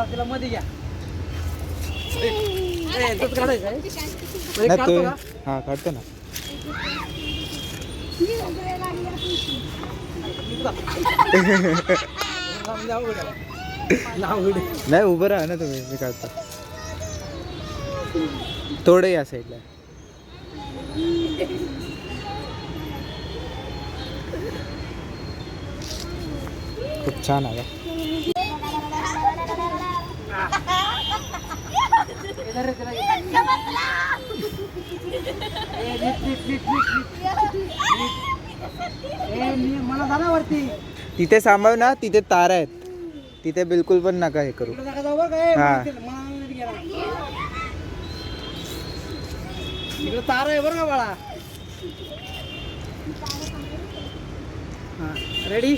तिला मध्ये घ्या. हा काढतो ना. नाही उभं राहा ना तुम्ही, मी काढतो. थोडं या साईडला. खूप छान आहे. मला झाला वरती. तिथे सांभाळ ना, तिथे तार आहेत. तिथे बिलकुल पण नका हे करू. हा तिकडे तार आहे बरं का बाळा. रेडी.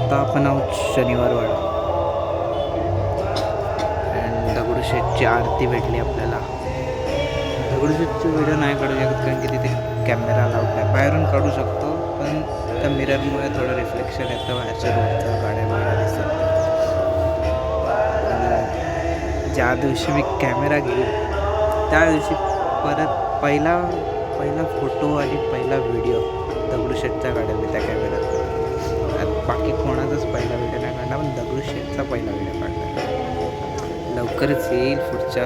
आता आपण आहोत शनिवार वाडा. आणि दगडूशेठची आरती भेटली आपल्याला. दगडूशेठची व्हिडिओ नाही काढू शकत कारण की तिथे कॅमेरा अलाउड नाही. बाहेरून काढू शकतो पण त्या मिररमुळे थोडं रिफ्लेक्शन येतं बाहेरच्या रोडचं, गाड्या वगैरे दिसतात. ज्या दिवशी मी कॅमेरा घेईन त्या दिवशी परत पहिला फोटो आणि पहिला व्हिडिओ दगडूशेठच्या गाड्या मी त्या कॅमेऱ्यात. बाकी कोणाचाच पहिला व्हिडिओ नाही काढला, पण दगडूशेठचा पहिला व्हिडिओ काढला. लवकरच येईल पुढच्या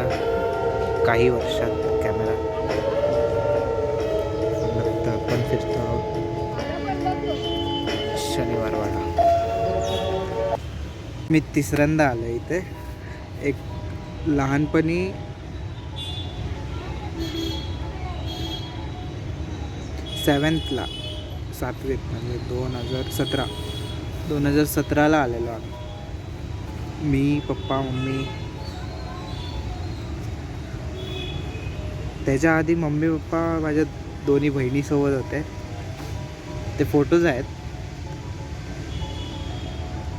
काही वर्षात कॅमेरा. आता आपण फिरतो आहोत शनिवार वाडा. मी तिसऱ्यांदा आलो इथे. एक लहानपणी सेवन्थला, 7वीत म्हणजे 2017ला आलेलो आम्ही. मी, पप्पा, मम्मी. त्याच्या आधी मम्मी पप्पा माझ्या दोन्ही बहिणीसोबत होते. ते फोटोज आहेत.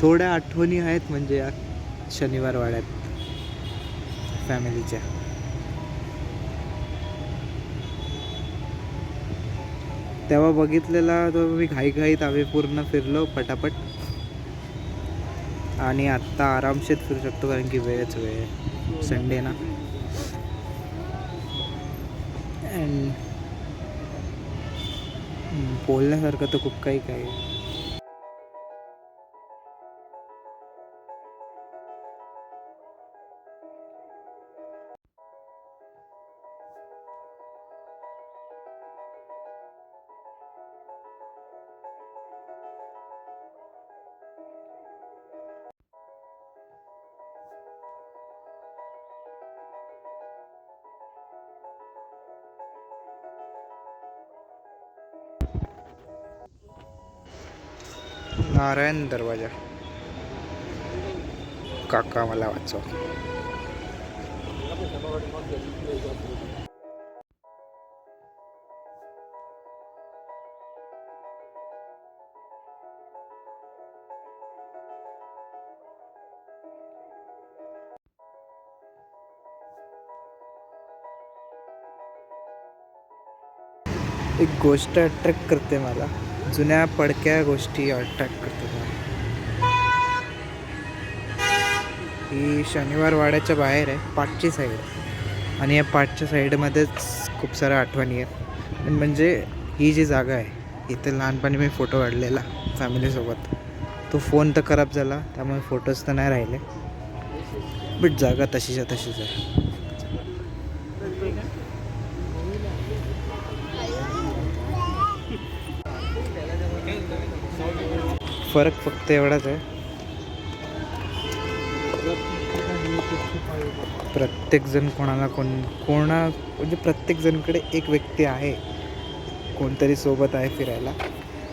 थोड्या आठवणी आहेत म्हणजे या शनिवार वाड्यात फॅमिलीच्या. तेव्हा बघितलेला तो मी घाईघाईत आम्ही पूर्ण फिरलो पटापट. आणि आत्ता आरामशीर फिरू शकतो कारण की वेळच वेळ आहे, संडे ना. अँड बोलण्यासारखं तर खूप काही काय. नारायण दरवाजा. काका मला वाचव. एक गोष्ट अट्रॅक्ट करते मला. जुन्या पडक्या गोष्टी अट्रॅक्ट करतात मला. ही शनिवार वाड्याच्या बाहेर आहे, पाठची साईड. आणि या पाठच्या साईडमध्येच खूप साऱ्या आठवणी आहेत. म्हणजे ही जी जागा आहे इथे लहानपणी मी फोटो काढलेला फॅमिलीसोबत. तो फोन तर खराब झाला त्यामुळे फोटोज तर नाही राहिले, बट जागा तशीच्या तशीच आहे. फरक फक्त एवढाच आहे, प्रत्येकजण म्हणजे प्रत्येकजणकडे एक व्यक्ती आहे, कोणतरी सोबत आहे फिरायला.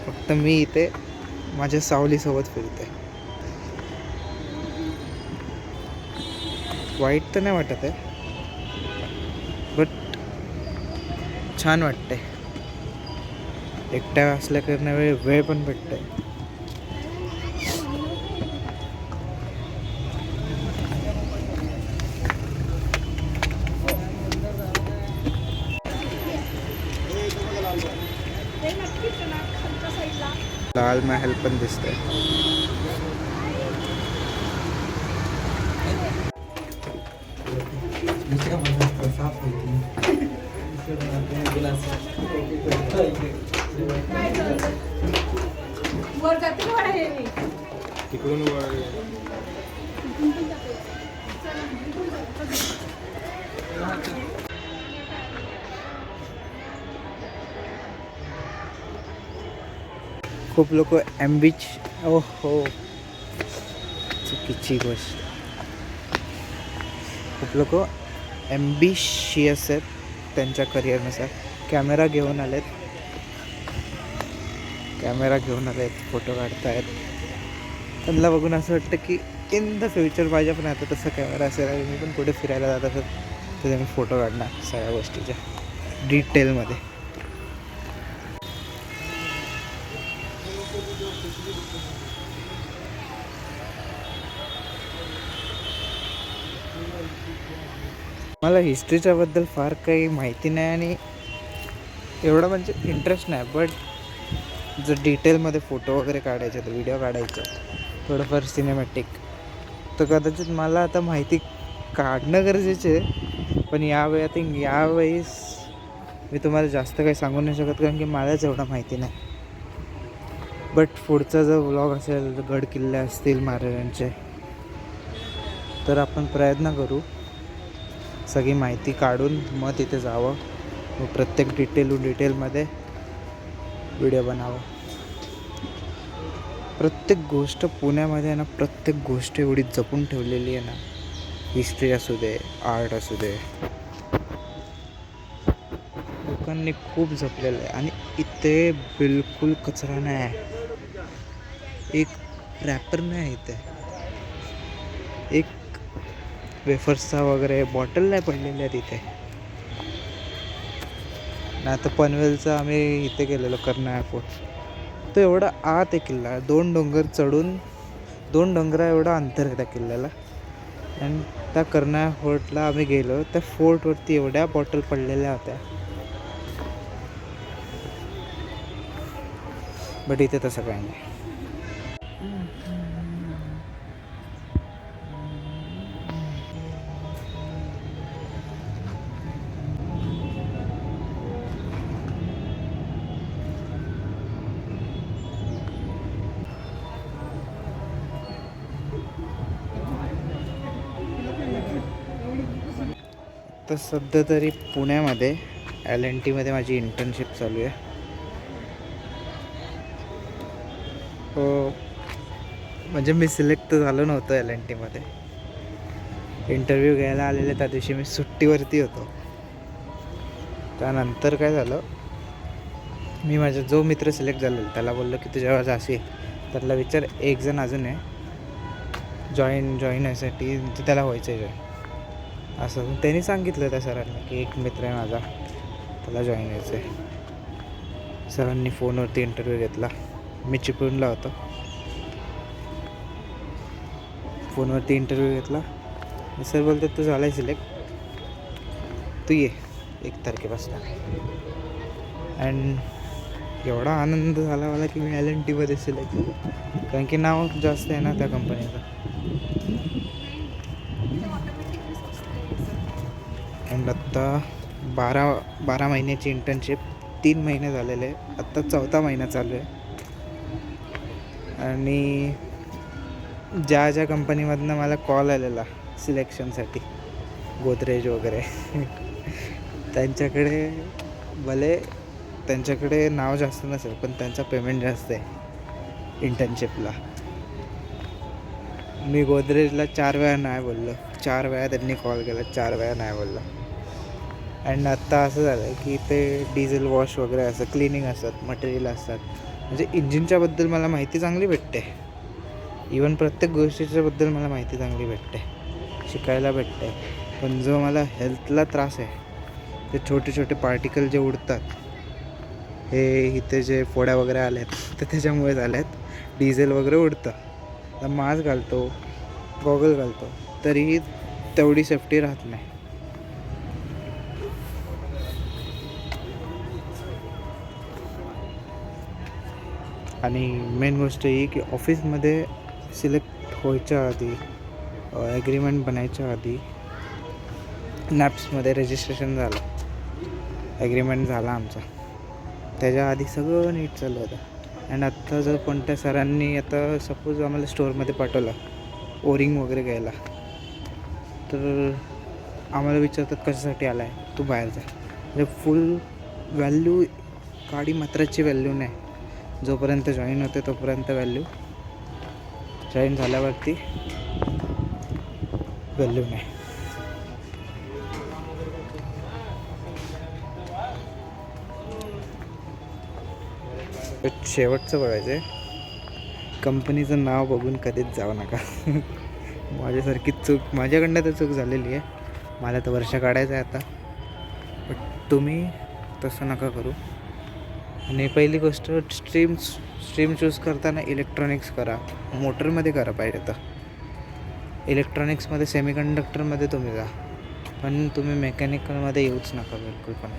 फक्त मी इथे माझ्या सावलीसोबत फिरते. वाईट तर नाही वाटत आहे, बट छान वाटते. एकट्या असल्याकडनं वेळ पण भेटते. लाल महल पण दिसतंय. तिकडून खूप लोक बीच ओहो चुकीची गोष्ट. खूप लोक ॲम्बिशियस आहेत त्यांच्या करिअरनुसार. कॅमेरा घेऊन आलेत, फोटो काढतायत. त्यांना बघून असं वाटतं की इन द फ्युचर माझ्या पण आता तसा कॅमेरा असेल आणि मी पण कुठे फिरायला जात असेल तर मी फोटो काढणार सगळ्या गोष्टीच्या डिटेलमध्ये. मला हिस्ट्रीच्याबद्दल फार काही माहिती नाही आणि एवढा म्हणजे इंटरेस्ट नाही, बट जर डिटेलमध्ये फोटो वगैरे काढायचे तर व्हिडिओ काढायचे थोडंफार सिनेमॅटिक तर कदाचित मला आता माहिती काढणं गरजेचे आहे. पण यावेळेस मी तुम्हाला जास्त काही सांगू नाही शकत कारण की मलाच एवढं माहिती नाही. बट पुढचा जो व्लॉग असेल, गड किल्ले असतील महाराजांचे, तर आपण प्रयत्न करू सगळी माहिती काढून मग तिथे जावं, मग प्रत्येक डिटेलमध्ये व्हिडिओ बनावं. प्रत्येक गोष्ट पुण्यामध्ये आहे ना, प्रत्येक गोष्ट एवढी जपून ठेवलेली आहे ना, हिस्ट्री असू दे, आर्ट असू दे, लोकांनी खूप जपलेलं आहे. आणि इथे बिलकुल कचरा नाही आहे. एक रॅपर नाही आहे इथे, एक वेफर्सचा वगैरे बॉटल नाही पडलेल्या तिथे. नाही तर पनवेलचा आम्ही इथे गेलेलो कर्नाळा फोर्ट, तो एवढा आत आहे किल्ला. 2 डोंगर चढून 2 डोंगरा एवढा अंतर आहे त्या किल्ल्याला. आणि त्या कर्नाळा फोर्टला आम्ही गेलो, त्या फोर्टवरती एवढ्या बॉटल पडलेल्या होत्या. बट इथे तसं काही नाही. तर सध्या तरी पुण्यामध्ये LNTमध्ये माझी इंटर्नशिप चालू आहे. हो, म्हणजे मी सिलेक्ट तर झालो नव्हतं LNTमध्ये. इंटरव्ह्यू घ्यायला आलेले त्या दिवशी मी सुट्टीवरती होतो. त्यानंतर काय झालं, मी माझा जो मित्र सिलेक्ट झालेला त्याला बोललो की तू जेव्हा जाशील त्याला विचार एक जण अजून आहे जॉईन व्हायसाठी, त्याला व्हायचं आहे जॉईन असं. त्यांनी सांगितलं त्या सरांनी की एक मित्र आहे माझा, त्याला जॉईन व्हायचं आहे. सरांनी फोनवरती इंटरव्ह्यू घेतला. मी चिपळूणला होतो. फोनवरती इंटरव्ह्यू घेतला. सर बोलतात तू झाला आहे सिलेक्ट, तू ये 1 तारखेपासून. अँड एवढा आनंद झाला मला की मी LNTमध्ये सिलेक्ट झालो, कारण की नाव जास्त आहे ना त्या कंपनीचं. अँड आत्ता 12 महिन्याची इंटर्नशिप, 3 महिने झालेले, आत्ता 4था महिना चालू आहे. आणि ज्या कंपनीमधनं मला कॉल आलेला सिलेक्शनसाठी, गोदरेज वगैरे त्यांच्याकडे भले त्यांच्याकडे नाव जास्त नसेल पण त्यांचा पेमेंट जास्त आहे इंटर्नशिपला. मी गोदरेजला 4 वेळा नाही बोललो, 4 वेळा त्यांनी कॉल केला, 4 वेळा नाही बोललो. अँड आत्ता असं झालं आहे की ते डिझेल वॉश वगैरे असं क्लिनिंग असतात, मटेरियल असतात. म्हणजे इंजिनच्याबद्दल मला माहिती चांगली भेटते. इवन प्रत्येक गोष्टीच्याबद्दल मला माहिती चांगली भेटते, शिकायला भेटते. पण जो मला हेल्थला त्रास आहे ते छोटे पार्टिकल जे उडतात, हे इथे जे फोड्या वगैरे आल्या आहेत तर त्याच्यामुळे झाल्या आहेत. डिझेल वगैरे उडतं, तर मास्क घालतो, गॉगल घालतो, तरीही तेवढी सेफ्टी राहत नाही. आणि मेन गोष्ट ही की ऑफिसमध्ये सिलेक्ट व्हायच्या आधी ॲग्रीमेंट बनायच्या आधी नॅप्समध्ये रजिस्ट्रेशन झालं, ॲग्रीमेंट झाला आमचा. त्याच्या आधी सगळं नीट चालू होतं. अँड आत्ता जर कोणत्या सरांनी आता सपोज आम्हाला स्टोअरमध्ये पाठवलं ओरिंग वगैरे घ्यायला, तर आम्हाला विचारतात कशासाठी आला आहे, तू बाहेर जा. म्हणजे फुल व्हॅल्यू गाडी मात्राची व्हॅल्यू नाही. जोपर्यंत जॉईन होते तोपर्यंत व्हॅल्यू, जॉईन झाल्यावरती व्हॅल्यू नाही. शेवटचं बघायचं आहे, कंपनीचं नाव बघून कधीच जाऊ नका. माझ्यासारखी चूक माझ्याकडनं तर चूक झालेली आहे. मला तर वर्ष काढायचं आहे आता, बट तुम्ही तसं नका करू. आणि पहिली गोष्ट, स्ट्रीम चूज करताना इलेक्ट्रॉनिक्स करा, मोटरमध्ये करा पाहिजे तर. इलेक्ट्रॉनिक्समध्ये सेमीकंडक्टरमध्ये तुम्ही जा, पण तुम्ही मेकॅनिकलमध्ये येऊच नका बिलकुल पण.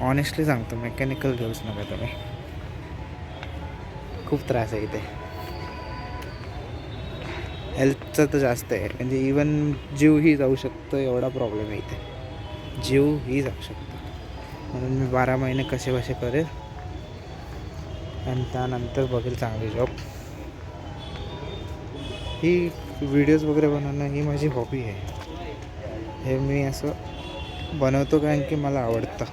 ऑनेस्टली सांगतो, मेकॅनिकल घेऊच नका तुम्ही. खूप त्रास आहे इथे. हेल्थचं तर जास्त आहे, म्हणजे इवन जीवही जाऊ शकतो एवढा प्रॉब्लेम आहे इथे. जीवही जाऊ शकतो. म्हणून मी 12 महिने कसे करेल आणि त्यानंतर बघेल चांगली जॉब. ही व्हिडिओज वगैरे बनवणं ही माझी हॉबी आहे. हे मी असं बनवतो कारण की मला आवडतं.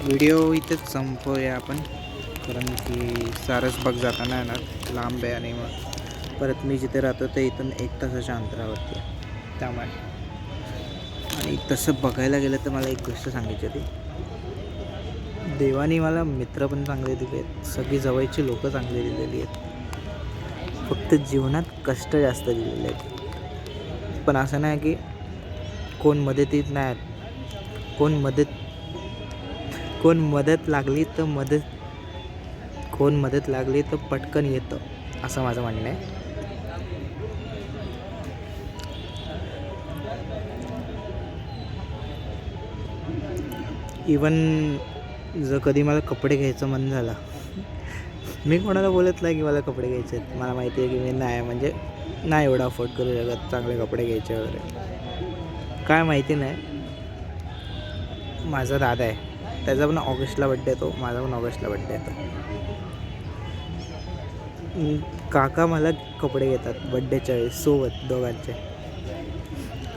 व्हिडिओ इथेच संपवूया आपण, कारण की सारसबाग जाताना येणार लांब आहे आणि मग परत मी जिथे राहतो ते इथून 1 तासाच्या अंतरावरती आहे त्यामुळे. आणि तसं बघायला गेलं तर मला एक गोष्ट सांगायची होती, देवाने मला मित्र पण चांगले दिले आहेत, सगळी जवळची लोकं चांगली दिलेली आहेत, फक्त जीवनात कष्ट जास्त दिलेले आहेत. पण असं नाही की कोण मदतीत नाही, कोण मदत लागली तर पटकन येतं, असं माझं म्हणणं आहे. इवन जर कधी मला कपडे घ्यायचं मन झालं, मी कोणाला बोलत नाही की मला कपडे घ्यायचे आहेत. मला माहिती आहे की मी नाही एवढा अफोर्ड करू शकत चांगले कपडे घ्यायचे वगैरे. काय माहिती नाही, माझा दादा आहे, त्याचा पण ऑगस्टला बड्डे येतो, माझा पण ऑगस्टला बड्डे येतो. काका मला कपडे घेतात बड्डेच्या वेळेस सोबत दोघांचे,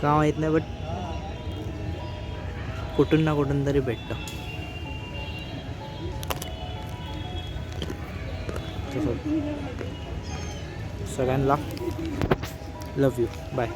का माहीत नाही, बट कुठून ना कुठून तरी भेटतं. सगळ्यांना लव्ह यू, बाय.